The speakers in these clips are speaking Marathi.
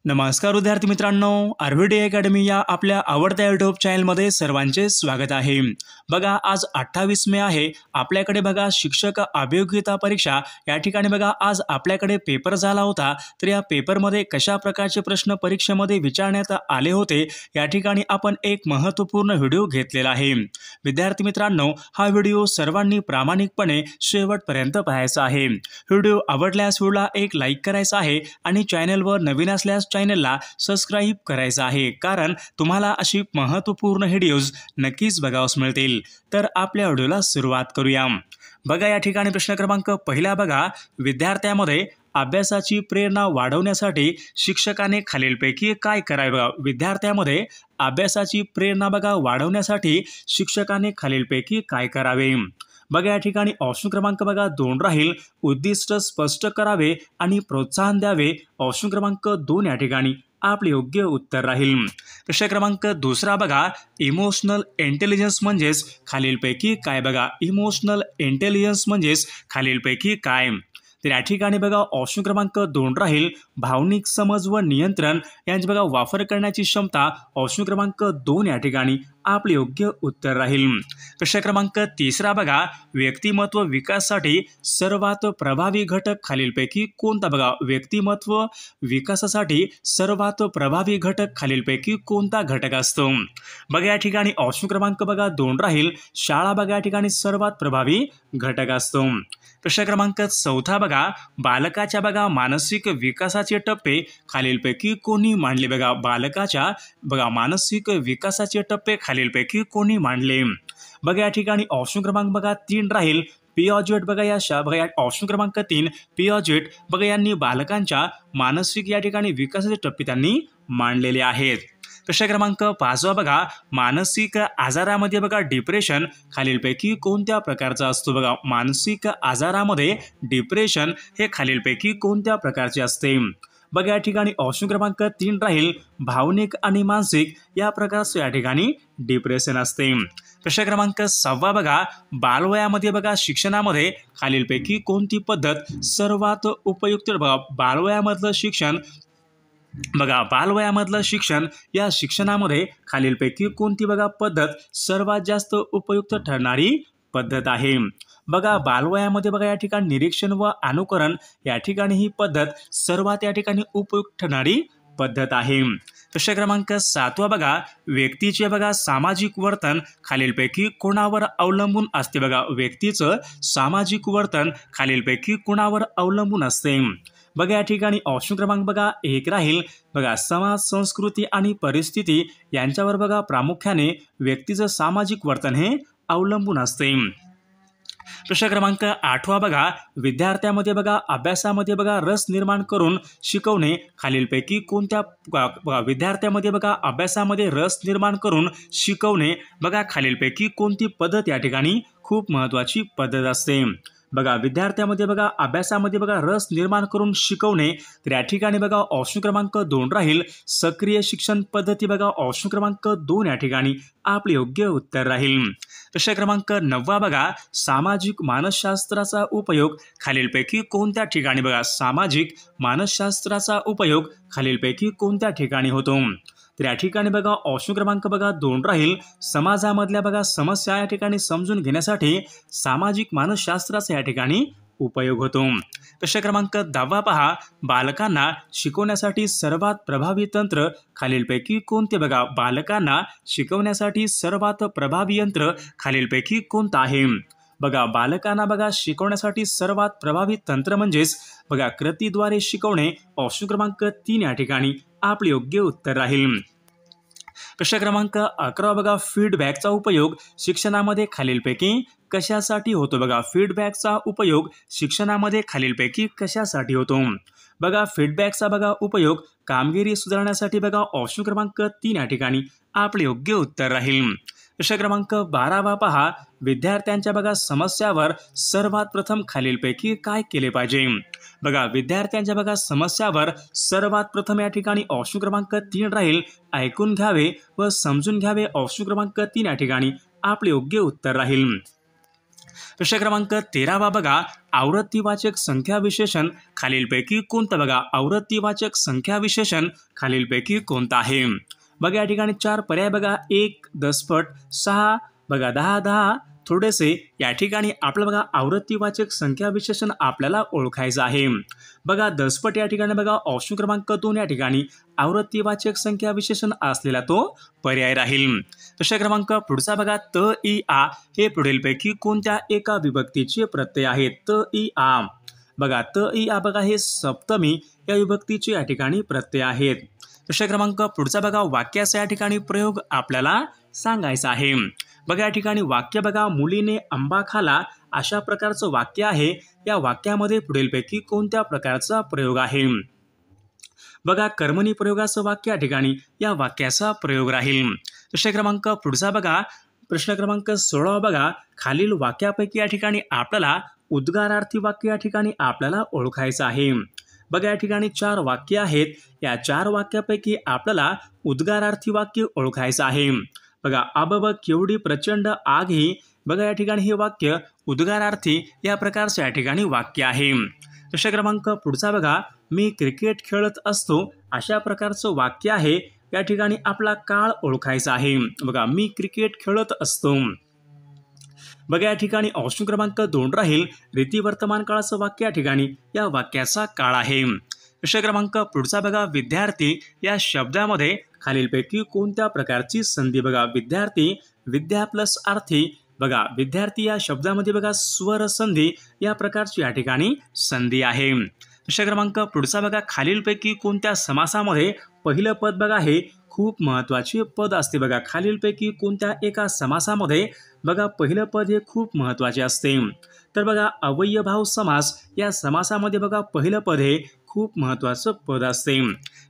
नमस्कार विद्यार्थी मित्रांनो, आरव्हीडी अकॅडमी या आपल्या आवडत्या यूट्यूब चॅनलमध्ये सर्वांचे स्वागत आहे। बघा, आज 28 मे आहे। आपल्याकडे बघा शिक्षक अभियोग्यता परीक्षा या ठिकाणी बघा आज आपल्याकडे पेपर झाला होता। तर या पेपरमध्ये कशा प्रकारचे प्रश्न परीक्षेमध्ये विचारण्यात आले होते या ठिकाणी आपण एक महत्त्वपूर्ण व्हिडिओ घेतलेला आहे। विद्यार्थी मित्रांनो, हा व्हिडिओ सर्वांनी प्रामाणिकपणे शेवटपर्यंत पाहायचा आहे। व्हिडिओ आवडल्यास व्हिडिओला एक लाईक करायचा आहे आणि चॅनलवर नवीन असल्यास चॅनलला सबस्क्राइब करायचं आहे, कारण तुम्हाला अशी महत्त्वपूर्ण व्हिडिओज नक्कीच बघावयास मिळतील। तर आपल्या व्हिडिओला सुरुवात करूया। बघा, या ठिकाणी प्रश्न क्रमांक पहिला बघा, विद्यार्थ्यांमध्ये अभ्यासाची प्रेरणा वाढवण्यासाठी शिक्षकाने खालीलपैकी काय करावे? बघा, विद्यार्थ्यांमध्ये अभ्यासाची प्रेरणा बघा वाढवण्यासाठी शिक्षकाने खालीलपैकी काय करावे? बघा, या ठिकाणी ऑप्शन क्रमांक बघा 2 राहील, उद्दिष्ट स्पष्ट करावे आणि प्रोत्साहन द्यावे। ऑप्शन क्रमांक 2 या ठिकाणी आपले योग्य उत्तर राहील। प्रश्न क्रमांक दुसरा बघा, इमोशनल इंटेलिजन्स म्हणजेच खालीलपैकी काय? बघा, इमोशनल इंटेलिजन्स म्हणजेच खालीलपैकी काय? तर या ठिकाणी बघा ऑप्शन क्रमांक 2 राहील, भावनिक समज व नियंत्रण यांचा बघा वापर करण्याची क्षमता। ऑप्शन क्रमांक 2 या ठिकाणी आपले योग्य उत्तर राहील। प्रश्न क्रमांक तिसरा बघा, व्यक्तिमत्व विकासासाठी सर्वात प्रभावी घटक खालीलपैकी कोणता? बघा, व्यक्तिमत्व विकासासाठी सर्वात प्रभावी घटक खालीलपैकी कोणता घटक असतो? बघा, या ठिकाणी ऑप्शन क्रमांक बघा 2 राहील, शाळा बघा या ठिकाणी सर्वात प्रभावी घटक असतो। प्रश्न क्रमांक चौथा बघा, बालकाच्या बघा मानसिक विकासाचे टप्पे खालीलपैकी कोणी मांडले? बघा, बालकाच्या बघा मानसिक विकासाचे टप्पे खालीलपैकी कोणी मांडले? बघा, या ठिकाणी ऑप्शन क्रमांक बघा 3 राहील, पियाजेट बघा या ऑप्शन क्रमांक 3 पियाजेट बघा यांनी बालकांच्या मानसिक या ठिकाणी विकासाचे टप्पे त्यांनी मांडलेले आहेत। प्रश्न क्रमांक 5 बघा, मानसिक आजारामध्ये बघा डिप्रेशन खालीलपैकी कोणत्या प्रकारचा असतो? बघा, मानसिक आजारामध्ये डिप्रेशन हे खालीलपैकी कोणत्या प्रकारचे असते? बघा, या ठिकाणी ऑप्शन क्रमांक 3 राहील, भावनिक आणि मानसिक या प्रकारचे या ठिकाणी डिप्रेशन असते। प्रश्न क्रमांक 6 बघा, बालवयामध्ये बघा शिक्षणामध्ये खालीलपैकी कोणती पद्धत सर्वात उपयुक्त? बघा, बालवयामधलं शिक्षण बघा बालवयामधलं शिक्षण या शिक्षणामध्ये खालीलपैकी कोणती बघा पद्धत सर्वात जास्त उपयुक्त ठरणारी पद्धत आहे? बघा, बालवयामध्ये बघा या ठिकाणी निरीक्षण व अनुकरण या ठिकाणी ही पद्धत सर्वात या ठिकाणी उपयुक्त ठरणारी पद्धत आहे। प्रश्न क्रमांक 7 बघा, व्यक्तीचे बघा सामाजिक वर्तन खालीलपैकी कोणावर अवलंबून असते? बघा, व्यक्तीचं सामाजिक वर्तन खालीलपैकी कोणावर अवलंबून असते? बघा, या ठिकाणी ऑप्शन क्रमांक बघा 1 राहील, बघा समाज, संस्कृती आणि परिस्थिती यांच्यावर बघा प्रामुख्याने व्यक्तीचं सामाजिक वर्तन हे अवलंबून असते। प्रश्न क्रमांक 8 बघा, विद्यार्थ्यांमध्ये बघा अभ्यासामध्ये बघा रस निर्माण करून शिकवणे खालीलपैकी कोणत्या? बघा, विद्यार्थ्यांमध्ये बघा अभ्यासामध्ये रस निर्माण करून शिकवणे बघा खालीलपैकी कोणती पद्धत या ठिकाणी खूप महत्त्वाची पद्धत असते? बघा, विद्यार्थ्यांमध्ये बघा अभ्यासामध्ये बघा रस निर्माण करून शिकवणे, तर या ठिकाणी बघा ऑप्शन क्रमांक 2 राहील, सक्रिय शिक्षण पद्धती बघा। ऑप्शन क्रमांक 2 या ठिकाणी आपले योग्य उत्तर राहील। प्रश्न क्रमांक 9 बघा, सामाजिक मानसशास्त्राचा उपयोग खालीलपैकी कोणत्या ठिकाणी? बघा, सामाजिक मानसशास्त्राचा उपयोग खालीलपैकी कोणत्या ठिकाणी होतो? तर या ठिकाणी बघा ऑप्शन क्रमांक बघा 2 राहील, समाजामधल्या बघा समस्या या ठिकाणी समजून घेण्यासाठी सामाजिक मानसशास्त्राचा या ठिकाणी उपयोग होतो। प्रश्न क्रमांक 10 पहा, बालकांना शिकवण्यासाठी सर्वात प्रभावी तंत्र खालीलपैकी कोणते? बघा, बालकांना शिकवण्यासाठी सर्वात प्रभावी यंत्र खालीलपैकी कोणतं आहे? बघा, बालकांना बघा शिकवण्यासाठी सर्वात प्रभावी तंत्र म्हणजेच बघा कृतीद्वारे शिकवणे। ऑप्शन क्रमांक 3 या ठिकाणी आपले योग्य उत्तर राहील। प्रश्न क्रमांक 11 बघा, फीडबॅकचा उपयोग शिक्षणामध्ये खालीलपैकी कशासाठी होतो? बघा, फीडबॅकचा उपयोग शिक्षणामध्ये खालीलपैकी कशासाठी होतो? बघा, फीडबॅकचा बघा उपयोग कामगिरी सुधारण्यासाठी बघा। ऑप्शन क्रमांक 3 या ठिकाणी आपले योग्य उत्तर राहील। प्रश्न क्रमांक 12 पहा, विद्यार्थ्यांच्या बघा समस्यावर सर्वात प्रथम खालीलपैकी काय केले पाहिजे? बघा, विद्यार्थ्यांच्या बघा समस्यावर सर्वात प्रथम या ठिकाणी ऑप्शन क्रमांक 3 राहील, ऐकून घ्यावे व समजून घ्यावे। ऑप्शन क्रमांक 3 या ठिकाणी आपले योग्य उत्तर राहील। प्रश्न क्रमांक 13 बघा, आवृत्तीवाचक संख्या विशेषण खालीलपैकी कोणतं बघा, आवृत्तीवाचक संख्या विशेषण खालीलपैकी कोणतं आहे? बघा या ठिकाणी 4 पर्याय बघा, 1 दसपट, 6 बघा 10 10, थोडेसे. या ठिकाणी आपलं बघा आवृत्तीवाचक संख्या विशेषण आपल्याला ओळखायचं आहे. बघा दसपट या ठिकाणी बघा ऑप्शन क्रमांक 2 या ठिकाणी आवृत्तीवाचक संख्या विशेषण असलेला तो पर्याय राहील. प्रश्न क्रमांक पुढचा बघा, त इ आ हे पुढीलपैकी कोणत्या एका विभक्तीचे प्रत्यय आहेत? त इ आ बघा, त इ आ बघा हे सप्तमी या विभक्तीचे या ठिकाणी प्रत्यय आहेत. प्रश्न क्रमांक पुढचा बघा, वाक्याचा या ठिकाणी प्रयोग आपल्याला सांगायचा आहे. बघा या ठिकाणी वाक्य बघा, मुलीने आंबा खाला अशा प्रकारचं वाक्य आहे. या वाक्यामध्ये पुढीलपैकी कोणत्या प्रकारचा प्रयोग आहे? बघा कर्मणी प्रयोगाचं वाक्य या ठिकाणी या वाक्याचा प्रयोग राहील. प्रश्न क्रमांक पुढचा बघा, प्रश्न क्रमांक 16 बघा, खालील वाक्यापैकी या ठिकाणी आपल्याला उद्गारार्थी वाक्य या ठिकाणी आपल्याला ओळखायचं आहे. बघा या ठिकाणी 4 वाक्य आहेत. या 4 वाक्यापैकी आपल्याला उद्गारार्थी वाक्य ओळखायचं आहे. बघा अब बघ केवढी प्रचंड आग ही, बघा या ठिकाणी हे वाक्य उद्गारार्थी या प्रकारचं या ठिकाणी वाक्य आहे. प्रश्न क्रमांक पुढचा बघा, मी क्रिकेट खेळत असतो अशा प्रकारचं वाक्य आहे. या ठिकाणी आपला काळ ओळखायचा आहे. बघा मी क्रिकेट खेळत असतो. बघा या ठिकाणी ऑप्शन क्रमांक 2 राहील, रीती वर्तमान काळाचं वाक्य या ठिकाणी या वाक्याचा काळ आहे. प्रश्न क्रमांक पुढचा बघा, विद्यार्थी या शब्दामध्ये खालीलपैकी कोणत्या प्रकारची संधी? बघा विद्यार्थी, विद्या प्लस आर्थी, बघा विद्यार्थी या शब्दामध्ये बघा स्वर संधी या प्रकारची या ठिकाणी संधी आहे. प्रश्न क्रमांक पुढचा बघा, खालीलपैकी कोणत्या समासामध्ये पहिलं पद बघा हे खूप महत्त्वाचे पद असते? बघा खालीलपैकी कोणत्या एका समासामध्ये बघा पहिलं पद हे खूप महत्त्वाचे असते? तर बघा अवयभाव समास या समासामध्ये बघा पहिलं पद हे खूप महत्त्वाचं पद असते.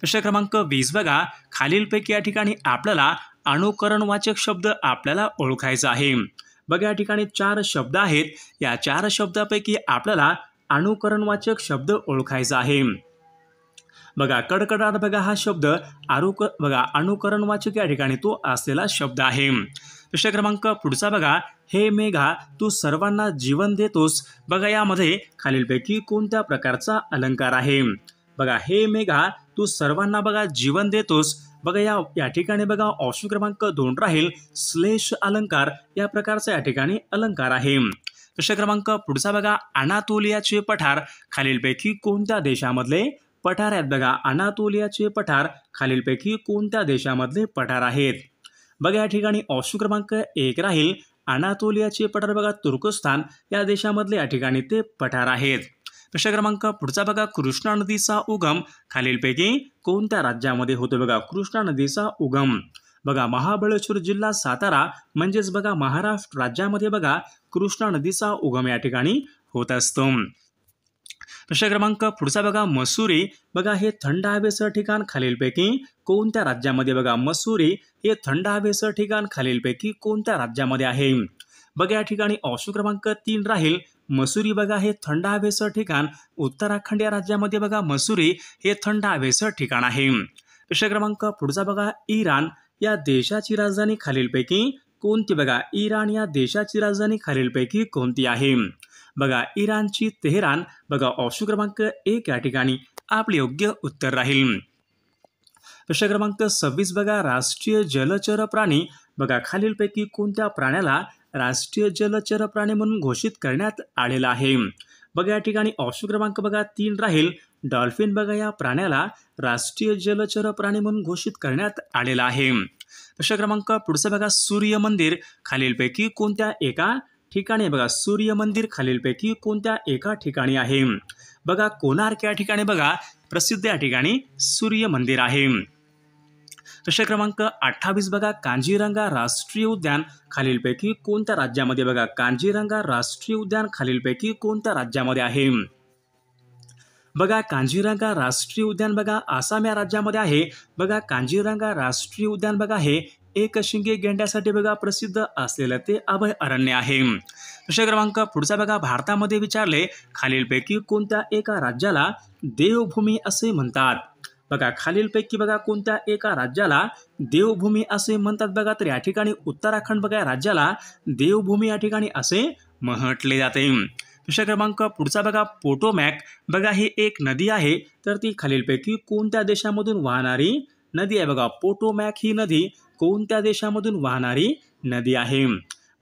प्रश्न क्रमांक 20 बघा, खालीलपैकी या ठिकाणी आपल्याला अनुकरणवाचक शब्द आपल्याला ओळखायचा आहे. बघा या ठिकाणी 4 शब्द आहेत. या 4 शब्दापैकी आपल्याला अनुकरणवाचक शब्द ओळखायचा आहे. बघा कडकडाट बघा हा शब्द बघा अनुकरणवाचक या ठिकाणी तो असलेला शब्द आहे. प्रश्न क्रमांक पुढचा बघा, हे मेघा तू सर्वांना जीवन देतोस. बघा यामध्ये खालीलपैकी कोणत्या प्रकारचा अलंकार आहे? बघा हे मेघा तू सर्वांना बघा जीवन देतोस. बघा या ठिकाणी बघा ऑप्शन क्रमांक 2 राहील, श्लेष अलंकार या प्रकारचा या ठिकाणी अलंकार आहे. प्रश्न क्रमांक पुढचा बघा, अनातोलियाचे पठार खालीलपैकी कोणत्या देशामधले पठार आहेत? बघा अनातोलियाचे पठार खालीलपैकी कोणत्या देशामधले पठार आहेत? बघा या ठिकाणी ऑप्शन क्रमांक 1 राहील, अनातोलियाचे पठार बघा तुर्कस्तान या देशामधले या ठिकाणी ते पठार आहेत. प्रश्न क्रमांक पुढचा बघा, कृष्णा नदीचा उगम खालीलपैकी कोणत्या राज्यामध्ये होतो? बघा कृष्णा नदीचा उगम बघा महाबळेश्वर जिल्हा सातारा म्हणजेच बघा महाराष्ट्र राज्यामध्ये बघा कृष्णा नदीचा उगम या ठिकाणी होत असतो. प्रश्न क्रमांक पुढचा बघा, मसुरी बघा हे थंड हवेचं ठिकाण खालीलपैकी कोणत्या राज्यामध्ये? बघा मसुरी हे थंड हवेचं ठिकाण खालीलपैकी कोणत्या राज्यामध्ये आहे? बघा या ठिकाणी ऑप्शन क्रमांक 3 राहील, मसुरी बघा हे थंड हवेचं ठिकाण उत्तराखंड या राज्यामध्ये बघा मसुरी हे थंड हवेचं ठिकाण आहे. प्रश्न क्रमांक पुढचा बघा, इराण या देशाची राजधानी खालीलपैकी कोणती? बघा इराण या देशाची राजधानी खालीलपैकी कोणती आहे? बघा इराणची तेहरान. बघा ऑप्शन क्रमांक 1 या ठिकाणी आपले योग्य उत्तर राहील. प्रश्न क्रमांक 26 बघा, राष्ट्रीय जलचर प्राणी बघा खालीलपैकी कोणत्या प्राण्याला राष्ट्रीय जलचर प्राणी म्हणून घोषित करण्यात आलेला आहे? बघा या ठिकाणी ऑप्शन क्रमांक बघा 3 राहील, डॉल्फिन बघा या प्राण्याला राष्ट्रीय जलचर प्राणी म्हणून घोषित करण्यात आलेला आहे. प्रश्न क्रमांक पुढचा बघा, सूर्य मंदिर खालीलपैकी कोणत्या एका ठिकाणी? बघा सूर्य मंदिर खालीलपैकी कोणत्या एका ठिकाणी आहे? बघा कोणार्क या ठिकाणी बघा प्रसिद्ध या ठिकाणी सूर्य मंदिर आहे. प्रश्न क्रमांक 28 बघा, कांजीरंगा राष्ट्रीय उद्यान खालीलपैकी कोणत्या राज्यामध्ये? बघा कांजीरंगा राष्ट्रीय उद्यान खालीलपैकी कोणत्या राज्यामध्ये आहे? बघा कांजीरंगा राष्ट्रीय उद्यान बघा आसाम या राज्यामध्ये आहे. बघा कांजीरंगा राष्ट्रीय उद्यान बघा हे एकशिंगे गेंड्यासाठी बघा प्रसिद्ध असलेलं ते अभय अरण्य आहे. प्रश्न क्रमांक पुढचा बघा, भारतामध्ये विचारले खालीलपैकी कोणत्या एका राज्याला देवभूमी असे म्हणतात? बघा खालीलपैकी बघा कोणत्या एका राज्याला देवभूमी असे म्हणतात? बघा तर या ठिकाणी उत्तराखंड बघा राज्याला देवभूमी या ठिकाणी असे म्हटले जाते। प्रश्न क्रमांक पुढचा बघा, पोटोमॅक बघा ही एक नदी आहे, तर ती खालीलपैकी कोणत्या देशामधून वाहणारी नदी आहे? बघा पोटोमॅक ही नदी कोणत्या देशामधून वाहणारी नदी आहे?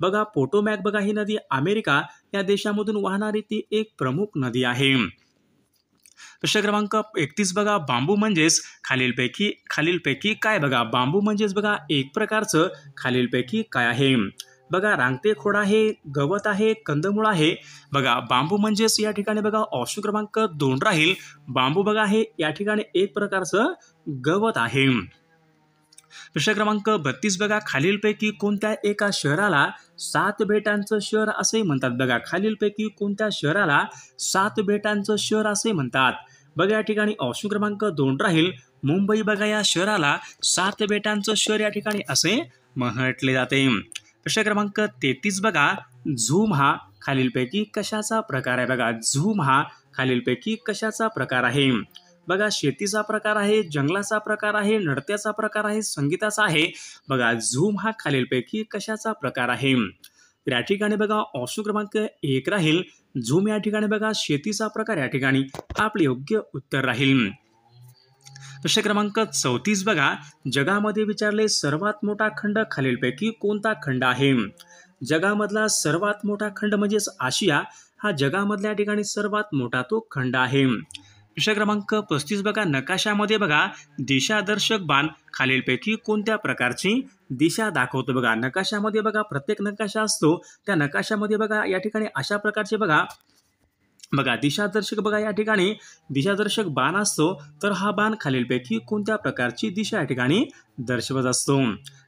बघा पोटोमॅक बघा ही नदी अमेरिका या देशामधून वाहणारी ती एक प्रमुख नदी आहे। प्रश्न क्रमांक 31 बघा, बांबू म्हणजेच खालीलपैकी काय? बघा बांबू म्हणजेच बघा एक प्रकारचं खालीलपैकी काय आहे? बघा रांगते खोड आहे, गवत आहे, कंदमुळ आहे। बघा बांबू म्हणजेच या ठिकाणी बघा ऑप्शन क्रमांक 2 राहील। बांबू बघा हे या ठिकाणी एक प्रकारचं गवत आहे। प्रश्न क्रमांक 32 बघा, खालीलपैकी कोणत्या एका शहराला 7 बेटांचं शहर असे म्हणतात? बघा खालीलपैकी कोणत्या शहराला 7 बेटांचं शहर असे म्हणतात? बघा या ठिकाणी ऑप्शन क्रमांक 2 राहील। मुंबई बघा या शहराला 7 बेटांचं शहर या ठिकाणी असे म्हटले जाते। प्रश्न क्रमांक 33 बघा, झूम हा खालीलपैकी कशाचा प्रकार आहे? बघा झूम हा खालीलपैकी कशाचा प्रकार आहे? बघा शेतीचा प्रकार आहे, जंगलाचा प्रकार आहे, नृत्याचा प्रकार आहे, संगीताचा आहे। बघा झूम हा खालीलपैकी कशाचा प्रकार आहे? तर या ठिकाणी बघा ऑप्शन क्रमांक 1 राहील। झूम या ठिकाणी बघा शेतीचा प्रकार या ठिकाणी आपले योग्य उत्तर राहील। प्रश्न क्रमांक 34 बघा, जगामध्ये विचारले सर्वात मोठा खंड खालीलपैकी कोणता खंड आहे? जगामधला सर्वात मोठा खंड म्हणजेच आशिया हा जगामधल्या ठिकाणी सर्वात मोठा तो खंड आहे। प्रश्न क्रमांक 35 बघा, नकाशामध्ये बघा दिशादर्शक बाण खालीलपैकी कोणत्या प्रकारची दिशा दाखवतो? बघा नकाशामध्ये बघा प्रत्येक नकाशा असतो, त्या नकाशामध्ये बघा या ठिकाणी अशा प्रकारचे बघा दिशादर्शक बघा या ठिकाणी दिशादर्शक बाण असतो, तर हा बाण खालीलपैकी कोणत्या प्रकारची दिशा या ठिकाणी दर्शवत असतो?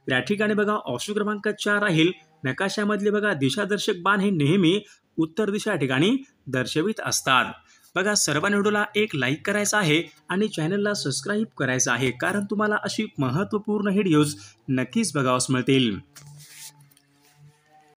या ठिकाणी बघा ऑप्शन क्रमांक 4 राहील। नकाशामधले बघा दिशादर्शक बाण हे नेहमी उत्तर दिशा या ठिकाणी दर्शवित असतात। बघा सर्वांनी व्हिडिओला एक लाईक करायचा आहे आणि चॅनलला सबस्क्राईब करायचं आहे, कारण तुम्हाला अशी महत्त्वपूर्ण व्हिडिओज नक्कीच बघावयास मिळतील।